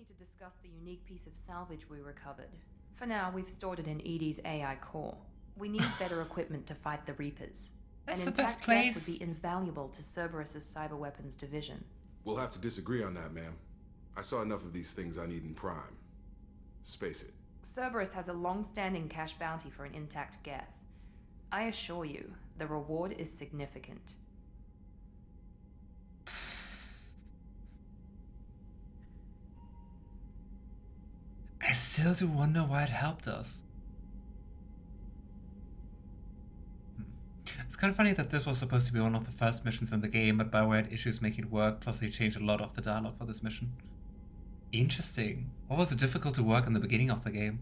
need to discuss the unique piece of salvage we recovered. For now, we've stored it in Edie's AI core. We need better equipment to fight the Reapers. That's An the best intact place. Geth would be invaluable to Cerberus's cyber weapons division. We'll have to disagree on that, ma'am. I saw enough of these things I need in Prime. Space it. Cerberus has a long-standing cash bounty for an intact Geth. I assure you, the reward is significant. I still do wonder why it helped us. It's kind of funny that this was supposed to be one of the first missions in the game, but BioWare had issues making it work, plus they changed a lot of the dialogue for this mission. Interesting. What was it difficult to work in the beginning of the game?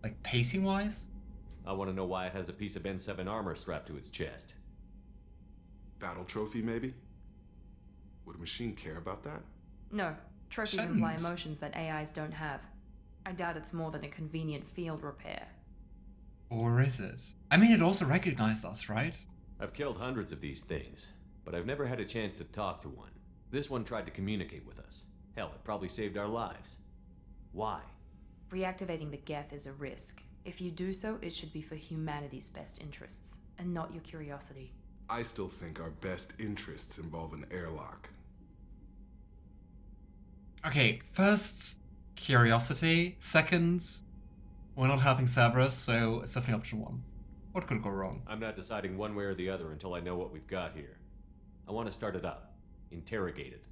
Like, pacing-wise? I want to know why it has a piece of N7 armor strapped to its chest. Battle trophy, maybe? Would a machine care about that? No, trophies imply emotions that AIs don't have. I doubt it's more than a convenient field repair. Or is it? I mean, it also recognized us, right? I've killed hundreds of these things, but I've never had a chance to talk to one. This one tried to communicate with us. Hell, it probably saved our lives. Why? Reactivating the Geth is a risk. If you do so, it should be for humanity's best interests, and not your curiosity. I still think our best interests involve an airlock. Okay, first, curiosity. Second, we're not helping Cerberus, so it's definitely option one. What could go wrong? I'm not deciding one way or the other until I know what we've got here. I want to start it up. Interrogate it.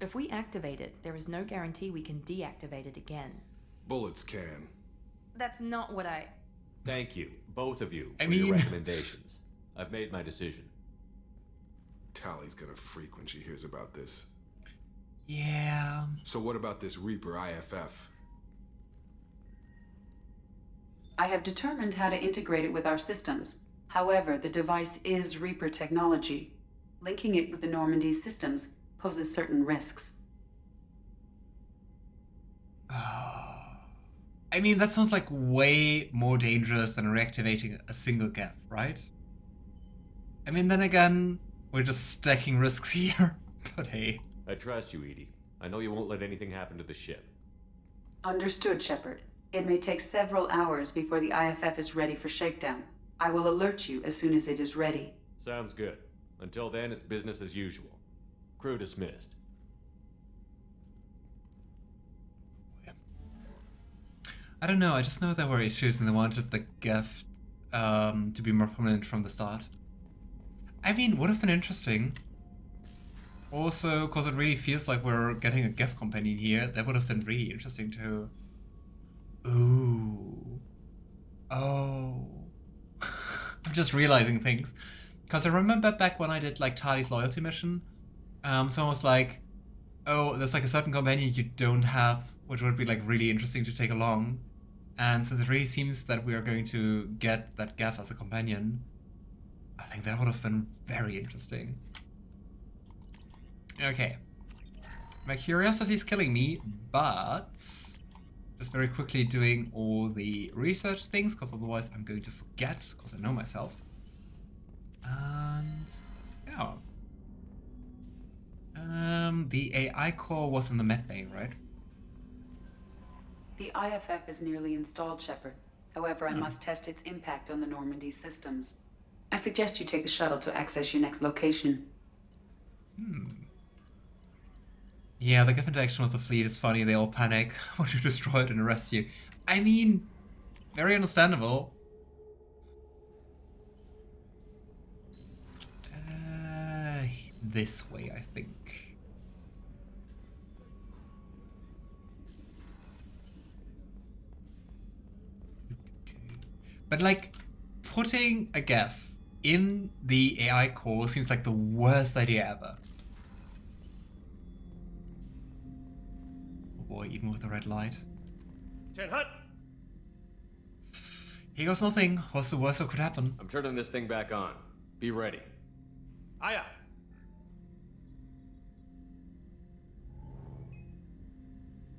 If we activate it, there is no guarantee we can deactivate it again. Bullets can. That's not what I... Thank you, both of you, for your recommendations. I've made my decision. Tally's gonna freak when she hears about this. Yeah. So what about this Reaper IFF? I have determined how to integrate it with our systems. However, the device is Reaper technology. Linking it with the Normandy's systems poses certain risks. I mean, that sounds like way more dangerous than reactivating a single Geth, right? I mean, then again, we're just stacking risks here. But hey. I trust you, Edie. I know you won't let anything happen to the ship. Understood, Shepard. It may take several hours before the IFF is ready for shakedown. I will alert you as soon as it is ready. Sounds good. Until then, it's business as usual. Crew dismissed. I don't know, I just know there were issues and they wanted the Geth to be more prominent from the start. I mean, would have been interesting. Also, because it really feels like we're getting a Geth companion here, that would have been really interesting too. Ooh. Oh. I'm just realizing things. Because I remember back when I did like Tali's loyalty mission, someone was like, oh, there's like a certain companion you don't have, which would be like really interesting to take along. And since it really seems that we are going to get that Geth as a companion, I think that would have been very interesting. Okay. My curiosity is killing me, but just very quickly doing all the research things, because otherwise I'm going to forget, because I know myself. And yeah. The AI core was in the med bay, right? The IFF is nearly installed, Shepard. However, I must test its impact on the Normandy systems. I suggest you take the shuttle to access your next location. Yeah, the Geth interaction with the fleet is funny. They all panic, want to destroy it and arrest you. I mean, very understandable. This way, I think. But like, putting a Geth in the AI core seems like the worst idea ever. Oh boy, even with the red light. 10 Hut! Here goes nothing. What's the worst that could happen? I'm turning this thing back on. Be ready. Aya!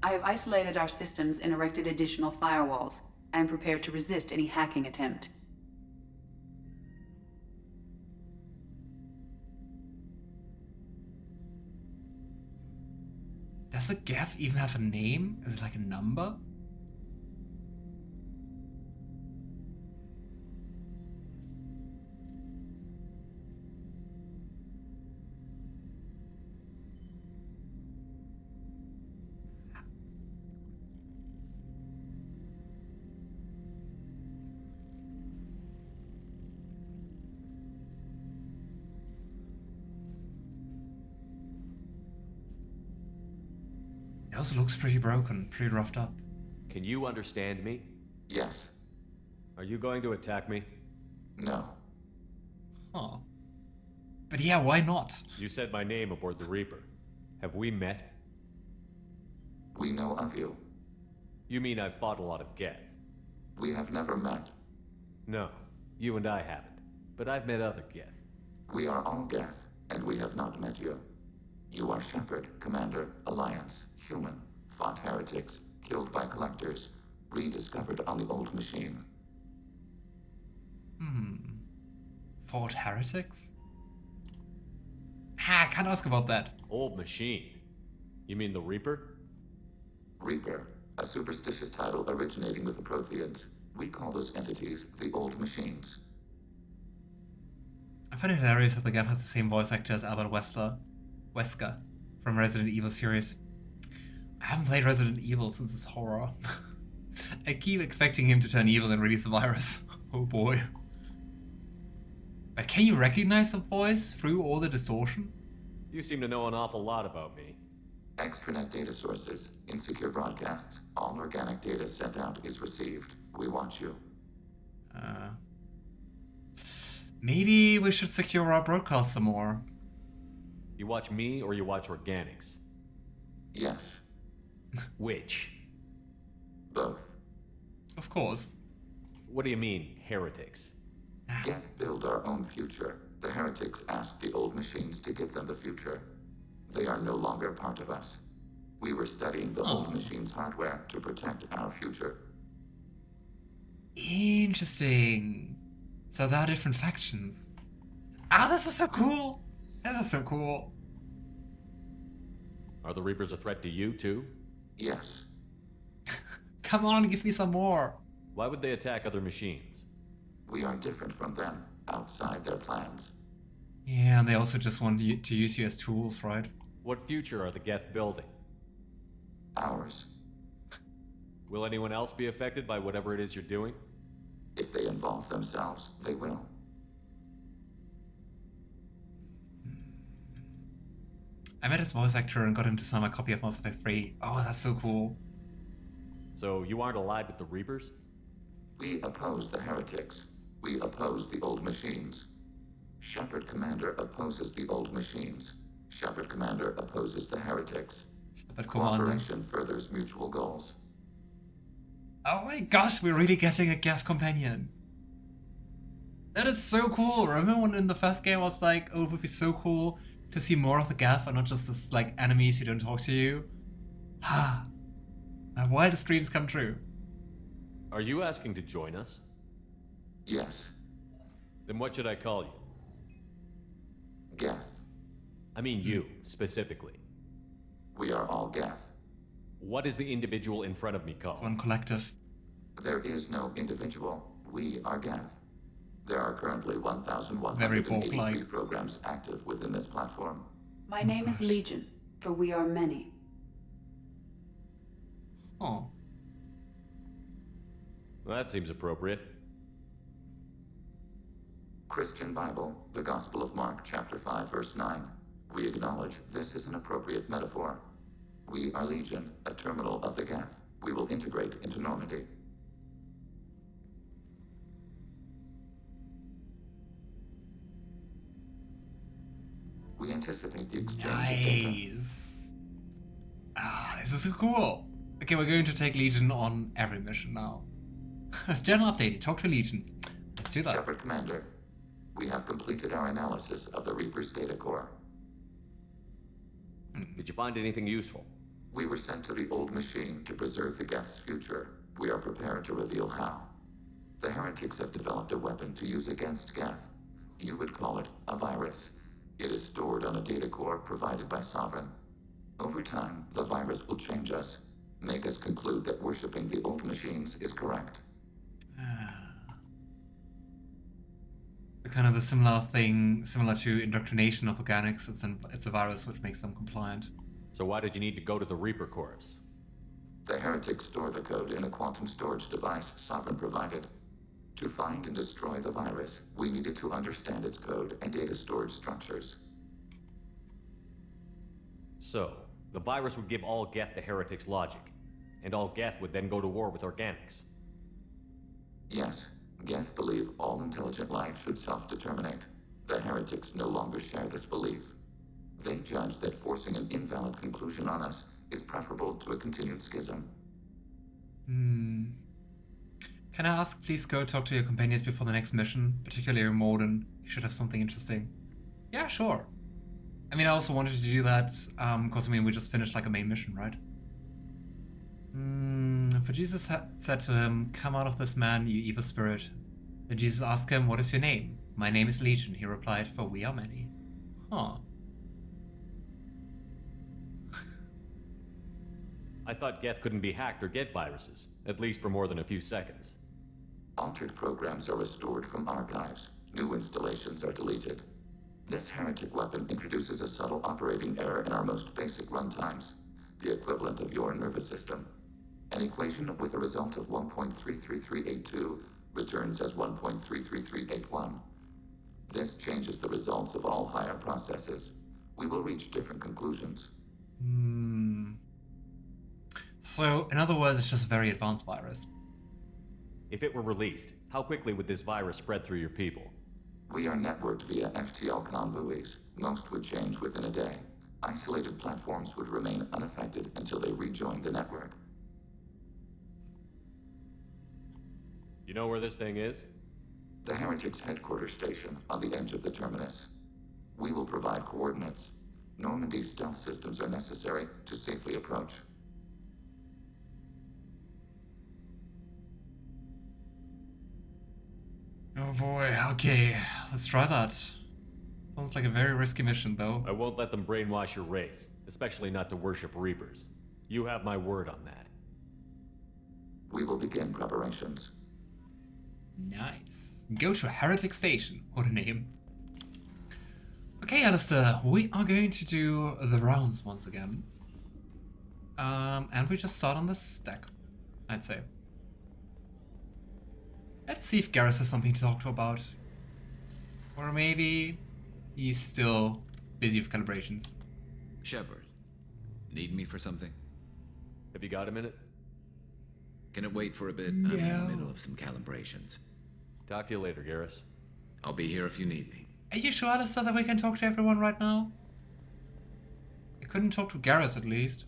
I have isolated our systems and erected additional firewalls. I am prepared to resist any hacking attempt. There's Does the Geth even have a name? Is it like a number? It also looks pretty broken, pretty roughed up. Can you understand me? Yes. Are you going to attack me? No. Huh. But yeah, why not? You said my name aboard the Reaper. Have we met? We know of you. You mean I've fought a lot of Geth? We have never met. No, you and I haven't. But I've met other Geth. We are all Geth, and we have not met you. You are Shepard, Commander, Alliance, human, fought heretics, killed by collectors, rediscovered on the old machine. Fought heretics? I can't ask about that. Old machine? You mean the Reaper? Reaper, a superstitious title originating with the Promethians. We call those entities the old machines. I find it hilarious that the Geth has the same voice actor as Albert Wesker from Resident Evil series. I haven't played Resident Evil since it's horror. I keep expecting him to turn evil and release the virus. Oh boy. But can you recognize the voice through all the distortion? You seem to know an awful lot about me. Extranet data sources, insecure broadcasts, all organic data sent out is received. We watch you. Maybe we should secure our broadcast some more. You watch me or you watch organics? Yes, Which? both. Of course. What do you mean, heretics? Geth build our own future. The heretics asked the old machines to give them the future. They are no longer part of us. We were studying the old machines' hardware to protect our future. Interesting. So there are different factions. This is so cool. This is so cool. Are the Reapers a threat to you, too? Yes, Come on, give me some more. Why would they attack other machines? we are different from them, outside their plans. Yeah, and they also just want you to use you as tools, right? What future are the Geth building? Ours. Will anyone else be affected by whatever it is you're doing? If they involve themselves, they will. I met his voice actor and got him to sign my copy of Mass Effect 3. Oh, that's so cool. So you aren't allied with the Reapers? We oppose the heretics. We oppose the old machines. Shepard Commander opposes the old machines. Shepard Commander opposes the heretics. But Commander. Cooperation furthers mutual goals. Oh my gosh, we're really getting a Geth companion. That is so cool. Remember when in the first game I was like, oh, it would be so cool to see more of the Geth and not just this like enemies who don't talk to you. My wildest dreams come true. Are you asking to join us? Yes, Then what should I call you? Geth. I mean you, specifically. We are all Geth. What is the individual in front of me called? One collective. There is no individual. We are Geth. There are currently Very 1,183 Borg-like. programs active within this platform. My name is Legion, for we are many. Oh. Well, that seems appropriate. Christian Bible, the Gospel of Mark, chapter 5, verse 9. We acknowledge this is an appropriate metaphor. We are Legion, a terminal of the Geth. We will integrate into Normandy. We anticipate the exchange of data. Nice. This is so cool. Okay, we're going to take Legion on every mission now. General update, talk to Legion. Let's do that. Shepard Commander, we have completed our analysis of the Reaper's data core. Did you find anything useful? We were sent to the old machine to preserve the Geth's future. We are prepared to reveal how. The heretics have developed a weapon to use against Geth. You would call it a virus. It is stored on a data core provided by Sovereign. Over time, the virus will change us, make us conclude that worshipping the old machines is correct. Kind of the similar thing, similar to indoctrination of organics. It's a virus which makes them compliant. So why did you need to go to the Reaper Corps? The heretics store the code in a quantum storage device Sovereign provided. To find and destroy the virus, we needed to understand its code and data storage structures. So, the virus would give all Geth the heretics' logic, and all Geth would then go to war with organics. Yes, Geth believe all intelligent life should self-determinate. The heretics no longer share this belief. They judge that forcing an invalid conclusion on us is preferable to a continued schism. Can I ask, please go talk to your companions before the next mission, particularly Morden. You should have something interesting. Yeah, sure. I mean, I also wanted to do that, because, I mean, we just finished, like, a main mission, right? For Jesus said to him, "Come out of this man, you evil spirit." Then Jesus asked him, "What is your name?" "My name is Legion," he replied, "for we are many." Huh. I thought Geth couldn't be hacked or get viruses, at least for more than a few seconds. Altered programs are restored from archives. New installations are deleted. This heretic weapon introduces a subtle operating error in our most basic runtimes, the equivalent of your nervous system. An equation with a result of 1.33382 returns as 1.33381. This changes the results of all higher processes. We will reach different conclusions. So, in other words, it's just a very advanced virus. If it were released, how quickly would this virus spread through your people? We are networked via FTL-COM buoys. Most would change within a day. Isolated platforms would remain unaffected until they rejoin the network. You know where this thing is? The Heretics' headquarters station on the edge of the terminus. We will provide coordinates. Normandy's stealth systems are necessary to safely approach. Oh boy, okay, let's try that. Sounds like a very risky mission, though. I won't let them brainwash your race, especially not to worship Reapers. You have my word on that. We will begin preparations. Nice. Go to Heretic Station. What a name. Okay, Alistair, we are going to do the rounds once again. And we just start on the stack, I'd say. Let's see if Garrus has something to talk to about. Or maybe he's still busy with calibrations. Shepard, need me for something? Have you got a minute? Can it wait for a bit? I'm in the middle of some calibrations. Talk to you later, Garrus. I'll be here if you need me. Are you sure, Alistair, that we can talk to everyone right now? I couldn't talk to Garrus, at least.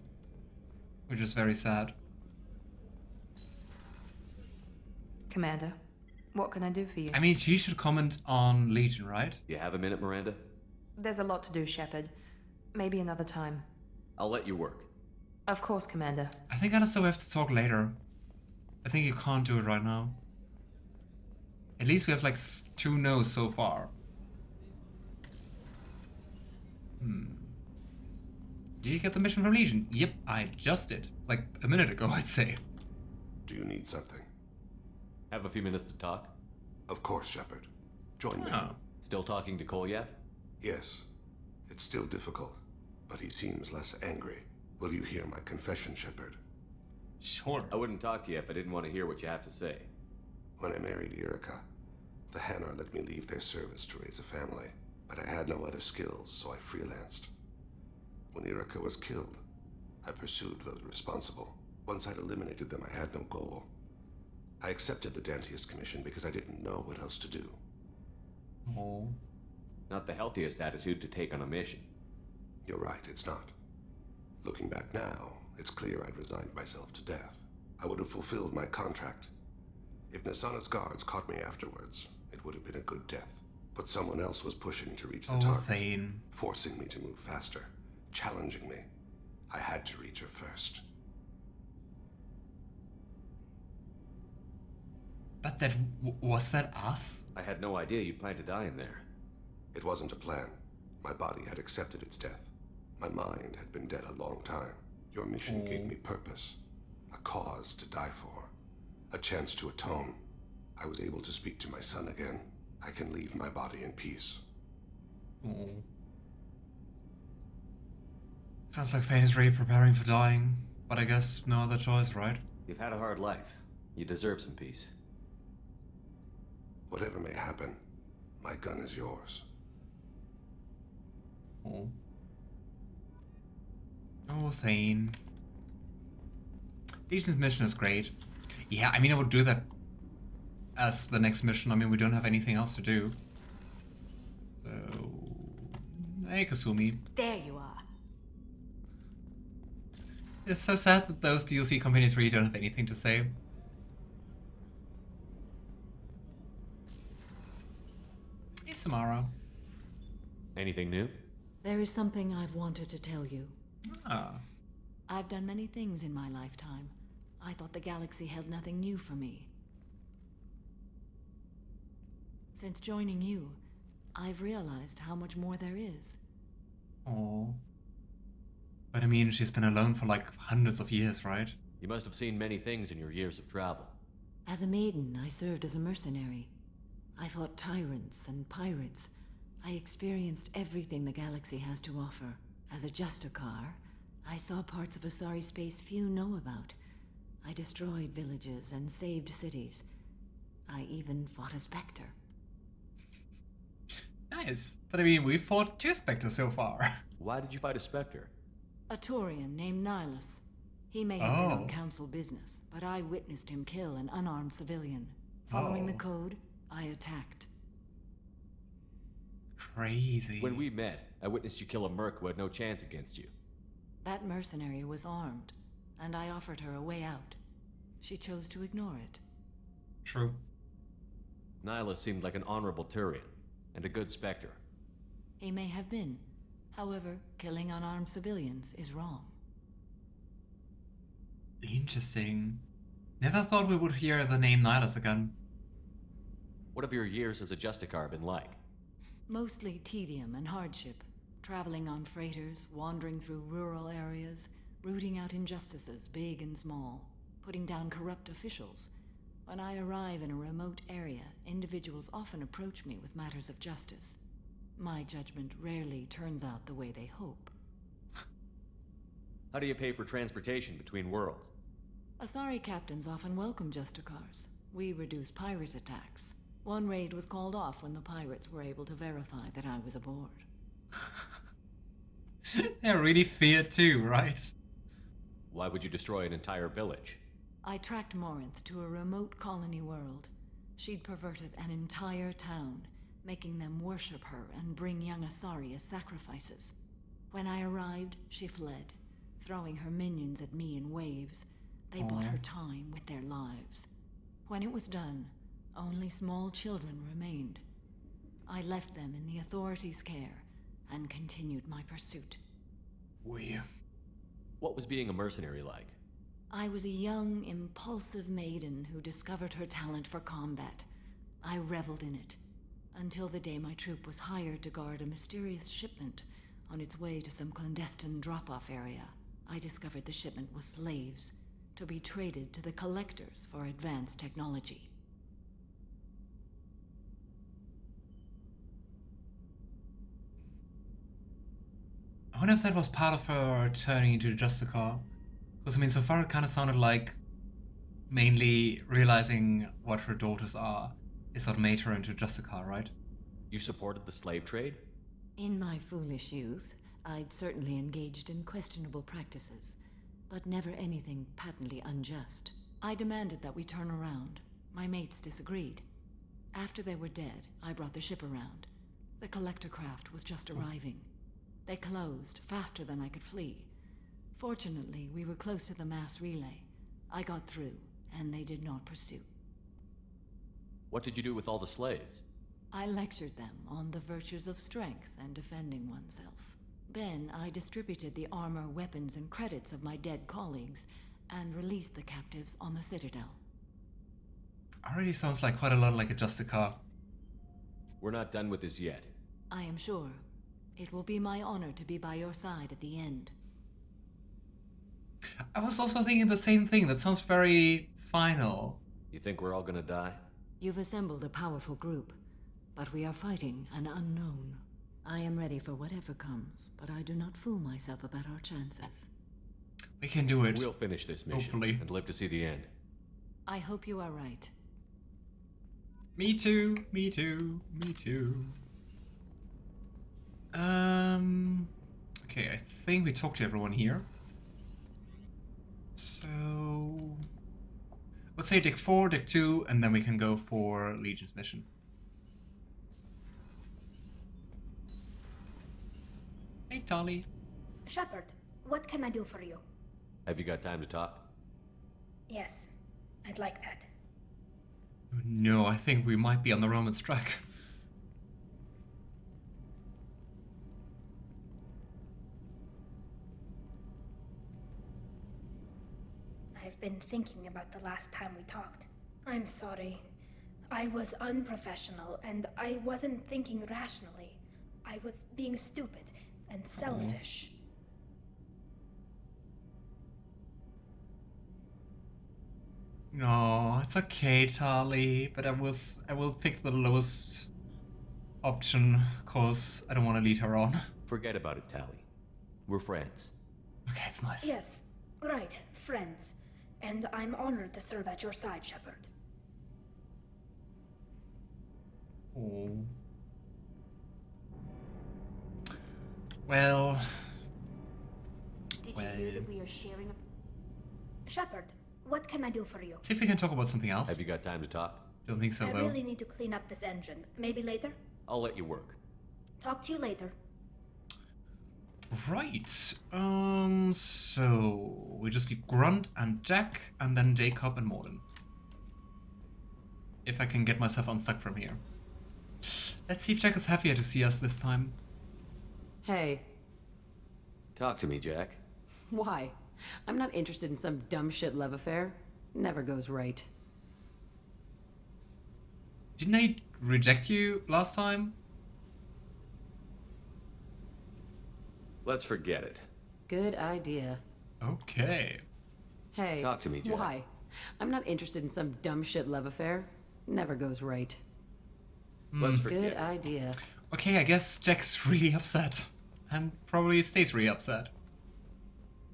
Which is very sad. Commander, what can I do for you? I mean, you should comment on Legion, right? You have a minute, Miranda? There's a lot to do, Shepard. Maybe another time. I'll let you work. Of course, Commander. I think, Alistair, we have to talk later. I think you can't do it right now. At least we have like 2 no's so far. Did you get the mission from Legion? Yep, I just did. Like a minute ago, I'd say. Do you need something? Have a few minutes to talk? Of course, Shepard. Join me. Oh. Still talking to Cole yet? Yes. It's still difficult, but he seems less angry. Will you hear my confession, Shepard? Sure. I wouldn't talk to you if I didn't want to hear what you have to say. When I married Erica, the Hanar let me leave their service to raise a family, but I had no other skills, so I freelanced. When Erica was killed, I pursued those responsible. Once I'd eliminated them, I had no goal. I accepted the Dantius commission because I didn't know what else to do. Oh. Not the healthiest attitude to take on a mission. You're right, it's not. Looking back now, it's clear I'd resigned myself to death. I would have fulfilled my contract. If Nasana's guards caught me afterwards, it would have been a good death. But someone else was pushing to reach the target, Thane. forcing me to move faster, challenging me. I had to reach her first. But that was that us? I had no idea you'd plan to die in there. It wasn't a plan. My body had accepted its death. My mind had been dead a long time. Your mission gave me purpose, a cause to die for, a chance to atone. I was able to speak to my son again. I can leave my body in peace. Oh. Sounds like Thane is really preparing for dying, but I guess no other choice, right? You've had a hard life. You deserve some peace. Whatever may happen, my gun is yours. Oh. Oh, Thane. Legion's mission is great. Yeah, I mean, I would do that as the next mission. I mean, we don't have anything else to do. So... Hey, Kasumi. There you are. It's so sad that those DLC companies really don't have anything to say. Hey, Samara. Anything new? There is something I've wanted to tell you. Ah. I've done many things in my lifetime. I thought the galaxy held nothing new for me. Since joining you, I've realized how much more there is. Oh. But I mean, she's been alone for like hundreds of years, right? You must have seen many things in your years of travel. As a maiden, I served as a mercenary. I fought tyrants and pirates. I experienced everything the galaxy has to offer. As a Justicar, I saw parts of Asari space few know about. I destroyed villages and saved cities. I even fought a Spectre. Nice. But I mean, we fought 2 Spectres so far. Why did you fight a Spectre? A Turian named Nihilus. He may have been Oh. on council business, but I witnessed him kill an unarmed civilian. Following the Oh. code, I attacked. Crazy. When we met, I witnessed you kill a merc who had no chance against you. That mercenary was armed, and I offered her a way out. She chose to ignore it. True. Nihilus seemed like an honorable Turian, and a good Spectre. He may have been. However, killing unarmed civilians is wrong. Interesting. Never thought we would hear the name Nihilus again. What have your years as a Justicar been like? Mostly tedium and hardship. Traveling on freighters, wandering through rural areas, rooting out injustices, big and small, putting down corrupt officials. When I arrive in a remote area, individuals often approach me with matters of justice. My judgment rarely turns out the way they hope. How do you pay for transportation between worlds? Asari captains often welcome Justicars. We reduce pirate attacks. One raid was called off when the pirates were able to verify that I was aboard. They're really feared too, right? Why would you destroy an entire village? I tracked Morinth to a remote colony world. She'd perverted an entire town, making them worship her and bring young Asari as sacrifices. When I arrived, she fled, throwing her minions at me in waves. They bought her time with their lives. When it was done, only small children remained. I left them in the authorities' care and continued my pursuit. Weird. What was being a mercenary like? I was a young, impulsive maiden who discovered her talent for combat. I reveled in it, until the day my troop was hired to guard a mysterious shipment on its way to some clandestine drop-off area. I discovered the shipment was slaves, to be traded to the collectors for advanced technology. I wonder if that was part of her turning into a Justicar. Because I mean, so far it kind of sounded like mainly realizing what her daughters are is what made her into a Justicar, right? You supported the slave trade? In my foolish youth, I'd certainly engaged in questionable practices, but never anything patently unjust. I demanded that we turn around. My mates disagreed. After they were dead, I brought the ship around. The collector craft was just arriving. They closed faster than I could flee. Fortunately, we were close to the mass relay. I got through, and they did not pursue. What did you do with all the slaves? I lectured them on the virtues of strength and defending oneself. Then I distributed the armor, weapons, and credits of my dead colleagues, and released the captives on the Citadel. Already sounds like quite a lot like a Justicar. We're not done with this yet. I am sure. It will be my honor to be by your side at the end. I was also thinking the same thing. That sounds very final. You think we're all gonna die? You've assembled a powerful group, but we are fighting an unknown. I am ready for whatever comes, but I do not fool myself about our chances. We can do it. We'll finish this mission Hopefully. and live to see the end. I hope you are right. Me too, me too, me too. Okay, I think we talked to everyone here. So let's say Dick 4, Dick 2, and then we can go for Legion's mission. Hey, Tali. Shepard, what can I do for you? Have you got time to talk? Yes, I'd like that. No, I think we might be on the Romans' track. I've been thinking about the last time we talked. I'm sorry. I was unprofessional, and I wasn't thinking rationally. I was being stupid and selfish. No, it's okay, Tali, but I will pick the lowest option, cause I don't want to lead her on. Forget about it, Tali. We're friends. Okay, it's nice. Yes, right, friends. And I'm honored to serve at your side, Shepard. Oh. Well. Did you hear that we are sharing a... Shepard, what can I do for you? See if we can talk about something else. Have you got time to talk? Don't think so, I though. really need to clean up this engine. Maybe later? I'll let you work. Talk to you later. Right. So we just need Grunt and Jack, and then Jacob and Morden. If I can get myself unstuck from here. Let's see if Jack is happier to see us this time. Hey, Talk to me, Jack. why? I'm not interested in some dumb shit love affair. Never goes right. Didn't I reject you last time? Let's forget it. Good idea. Okay. Hey, Talk to me, Jack. why? I'm not interested in some dumb shit love affair. Never goes right. Let's forget Good it. idea. Okay, I guess Jack's really upset. And probably stays really upset.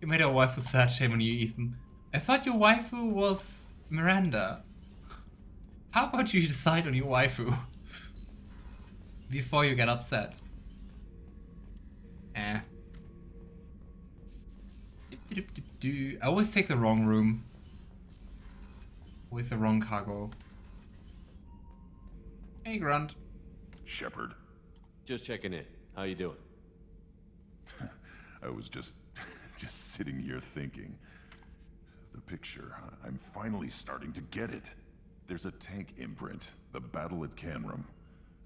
You made our waifu sad, shame on you, Ethan. I thought your waifu was Miranda. How about you decide on your waifu? Before you get upset. I always take the wrong room. With the wrong cargo. Hey, Grunt. Shepard. Just checking in. How you doing? I was just sitting here thinking. The picture, I'm finally starting to get it. There's a tank imprint, the battle at Canrum.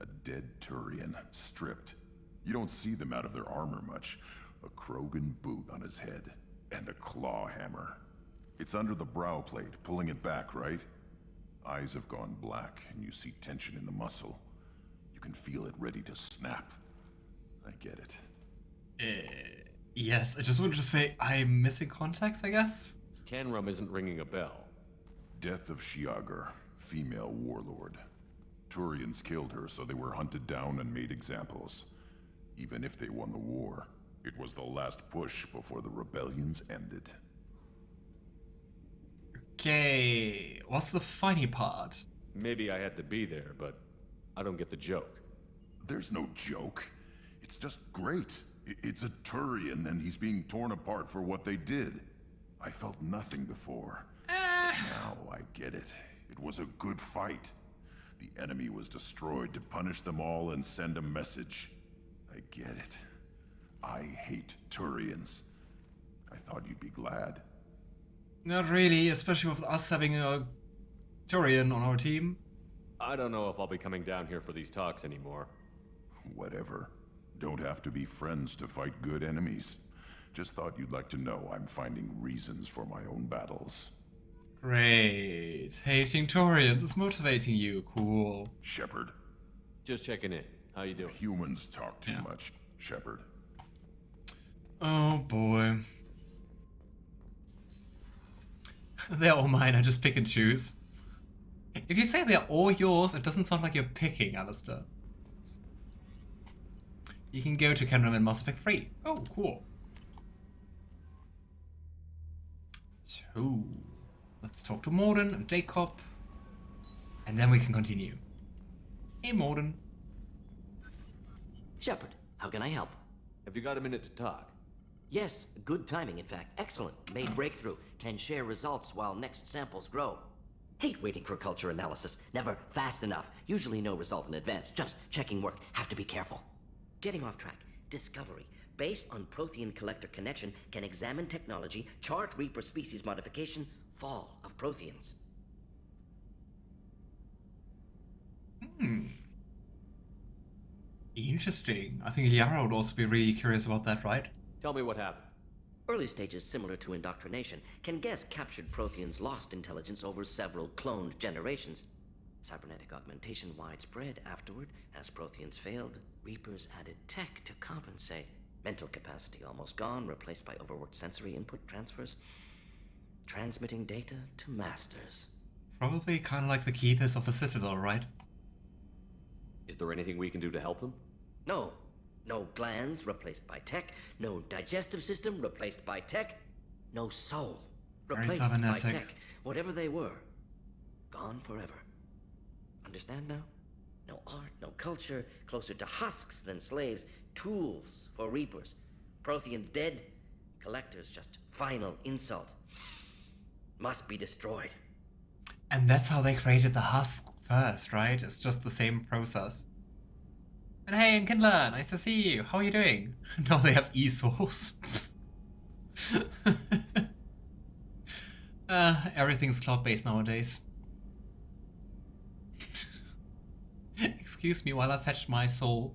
A dead Turian, stripped. You don't see them out of their armor much. A Krogan boot on his head, and a claw hammer. It's under the brow plate, pulling it back, right? Eyes have gone black, and you see tension in the muscle. You can feel it ready to snap. I get it. Yes, I just wanted to say I'm missing context, I guess. Canrum isn't ringing a bell. Death of Shiagar, female warlord. Turians killed her, so they were hunted down and made examples. Even if they won the war, it was the last push before the rebellions ended. Okay, what's the funny part? Maybe I had to be there, but I don't get the joke. There's no joke. It's just great. It's a Turian, and he's being torn apart for what they did. I felt nothing before. Now I get it. It was a good fight. The enemy was destroyed to punish them all and send a message. I get it. I hate Turians. I thought you'd be glad. Not really, especially with us having a Turian on our team. I don't know if I'll be coming down here for these talks anymore. Whatever. Don't have to be friends to fight good enemies. Just thought you'd like to know I'm finding reasons for my own battles. Great. Hating Turians is motivating you. Cool. Shepard. Just checking in. How you doing? Humans talk too much. Shepard. Oh boy. They're all mine, I just pick and choose. If you say they're all yours, it doesn't sound like you're picking, Alistair. You can go to Kenram in Mass Effect 3. Oh, cool. So, let's talk to Morden and Jacob. And then we can continue. Hey, Morden. Shepard, how can I help? Have you got a minute to talk? Yes, good timing, in fact. Excellent. Made breakthrough. Can share results while next samples grow. Hate waiting for culture analysis. Never fast enough. Usually no result in advance. Just checking work. Have to be careful. Getting off track. Discovery. Based on Prothean collector connection, can examine technology, chart Reaper species modification, fall of Protheans. Interesting. I think Liara would also be really curious about that, right? Tell me what happened. Early stages similar to indoctrination. Can guess captured Protheans lost intelligence over several cloned generations. Cybernetic augmentation widespread afterward. As Protheans failed, Reapers added tech to compensate. Mental capacity almost gone, replaced by overworked sensory input transfers. Transmitting data to masters. Probably kind of like the Keepers of the Citadel, right? Is there anything we can do to help them? No. No glands replaced by tech. No digestive system replaced by tech. No soul replaced by tech. Whatever they were, gone forever. Understand now? No art, no culture, closer to husks than slaves. Tools for Reapers. Protheans dead. Collectors just final insult. Must be destroyed. And that's how they created the husk first, right? It's just the same process. And hey, Kindler, nice to see you. How are you doing? Now they have e-souls. Everything's cloud-based nowadays. Excuse me while I fetch my soul.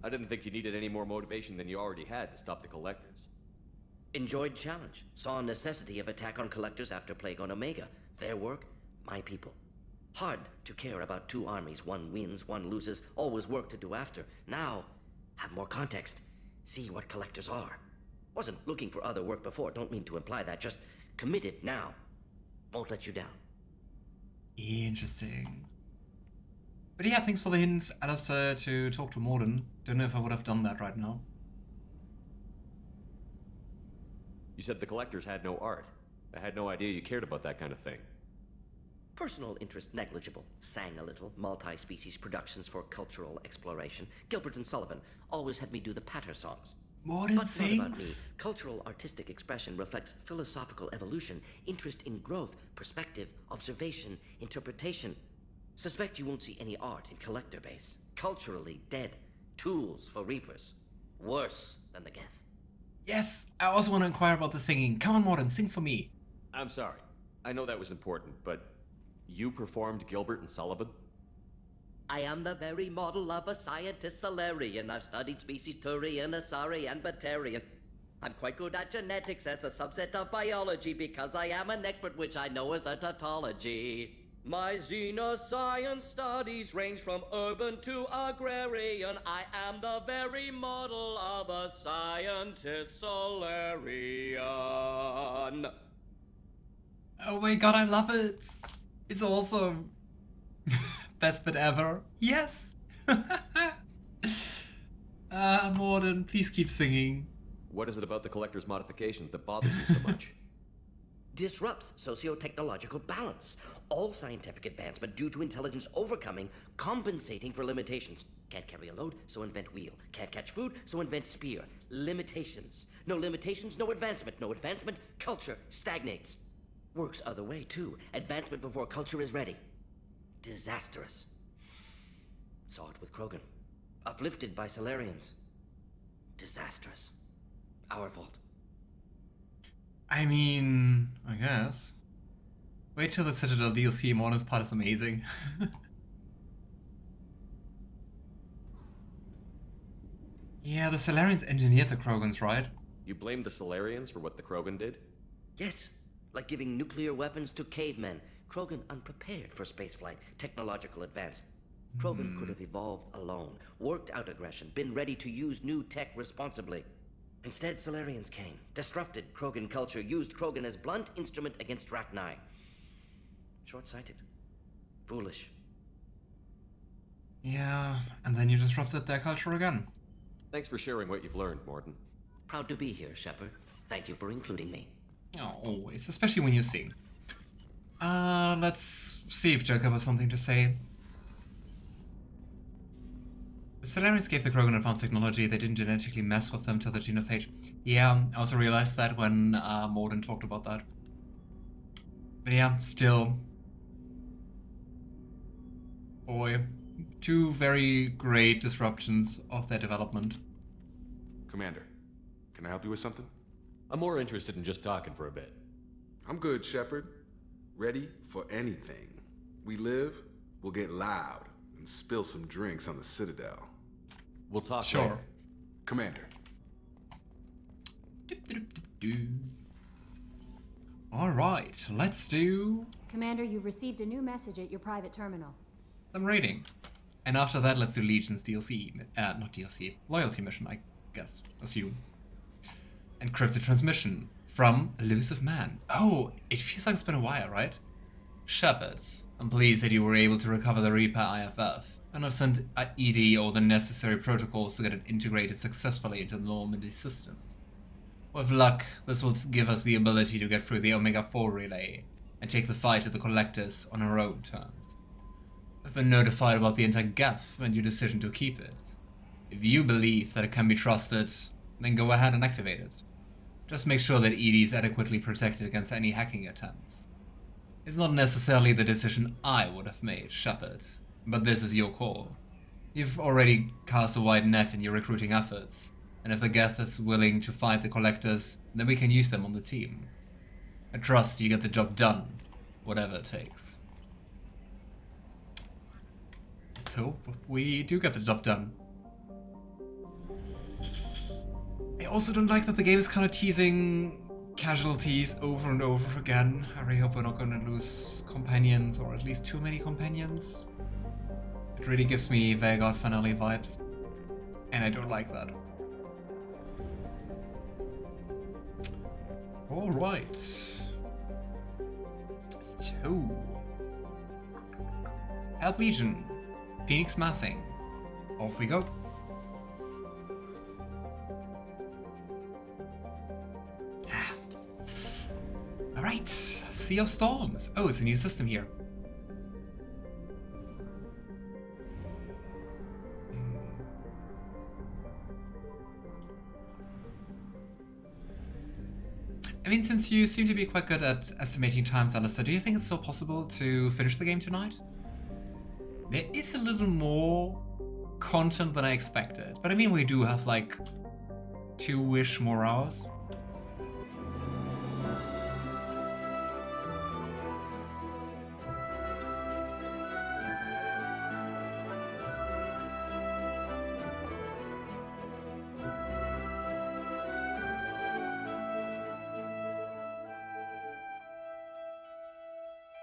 I didn't think you needed any more motivation than you already had to stop the Collectors. Enjoyed challenge. Saw necessity of attack on Collectors after Plague on Omega. Their work, my people. Hard to care about two armies. One wins, one loses. Always work to do after. Now, have more context. See what Collectors are. Wasn't looking for other work before. Don't mean to imply that. Just committed now. Won't let you down. Interesting. But yeah, thanks for the hint, Alistair, to talk to Morden. Don't know if I would have done that right now. You said the Collectors had no art. I had no idea you cared about that kind of thing. Personal interest negligible. Sang a little. Multi-species productions for cultural exploration. Gilbert and Sullivan always had me do the patter songs. Morden But sings. not about me. Cultural artistic expression reflects philosophical evolution, interest in growth, perspective, observation, interpretation. Suspect you won't see any art in Collector base. Culturally dead. Tools for Reapers. Worse than the Geth. Yes, I also want to inquire about the singing. Come on, Morden, sing for me. I'm sorry. I know that was important, but you performed Gilbert and Sullivan? I am the very model of a scientist Salarian. I've studied species Turian, Asari, and Batarian. I'm quite good at genetics as a subset of biology because I am an expert, which I know is a tautology. My xenoscience studies range from urban to agrarian. I am the very model of a scientist Salarian. Oh my god, I love it. It's awesome. Best bit ever. Yes. Morden, please keep singing. What is it about the Collector's modifications that bothers you so much? Disrupts socio-technological balance. All scientific advancement due to intelligence overcoming, compensating for limitations. Can't carry a load, so invent wheel. Can't catch food, so invent spear. Limitations. No limitations, no advancement. No advancement, culture stagnates. Works other way, too. Advancement before culture is ready. Disastrous. Saw it with Krogan. Uplifted by Salarians. Disastrous. Our fault. I mean, I guess. Wait till the Citadel DLC. Morden's part is amazing. Yeah, the Salarians engineered the Krogans, right? You blame the Salarians for what the Krogan did? Yes. Like giving nuclear weapons to cavemen. Krogan unprepared for spaceflight, technological advance. Krogan could have evolved alone, worked out aggression, been ready to use new tech responsibly. Instead, Salarians came, disrupted Krogan culture, used Krogan as blunt instrument against Rachni. Short-sighted. Foolish. Yeah, and then you disrupted their culture again. Thanks for sharing what you've learned, Morton. Proud to be here, Shepard. Thank you for including me. Oh, always, especially when you sing. Let's see if Jacob has something to say. The Salarians gave the Krogan advanced technology. They didn't genetically mess with them till the genophage. Yeah, I also realized that when Morton talked about that. But yeah, still. Boy. Two very great disruptions of their development. Commander, can I help you with something? I'm more interested in just talking for a bit. I'm good, Shepard. Ready for anything. We live, we'll get loud, and spill some drinks on the Citadel. We'll talk sure. later. Commander. Alright, let's do... Commander, you've received a new message at your private terminal. some raiding. And after that, let's do Legion's DLC. Not DLC. Loyalty mission, I guess. Assume. Encrypted transmission from Elusive Man. Oh, it feels like it's been a while, right? Shepard, I'm pleased that you were able to recover the Reaper IFF, and have sent ED all the necessary protocols to get it integrated successfully into the Normandy systems. With luck, this will give us the ability to get through the Omega-4 relay, and take the fight to the Collectors on our own terms. I've been notified about the entire Geth and your decision to keep it. If you believe that it can be trusted, then go ahead and activate it. Just make sure that ED is adequately protected against any hacking attempts. It's not necessarily the decision I would have made, Shepard, but this is your call. You've already cast a wide net in your recruiting efforts, and if the Geth is willing to fight the Collectors, then we can use them on the team. I trust you get the job done, whatever it takes. Let's hope we do get the job done. I also don't like that the game is kind of teasing casualties over and over again. I really hope we're not going to lose companions, or at least too many companions. It really gives me Vanguard finale vibes, and I don't like that. Alright. So... Help Legion. Phoenix Massing. Off we go. Alright, Sea of Storms. Oh, it's a new system here. I mean, since you seem to be quite good at estimating times, Alistair, do you think it's still possible to finish the game tonight? There is a little more content than I expected, but I mean, we do have like 2-ish more hours.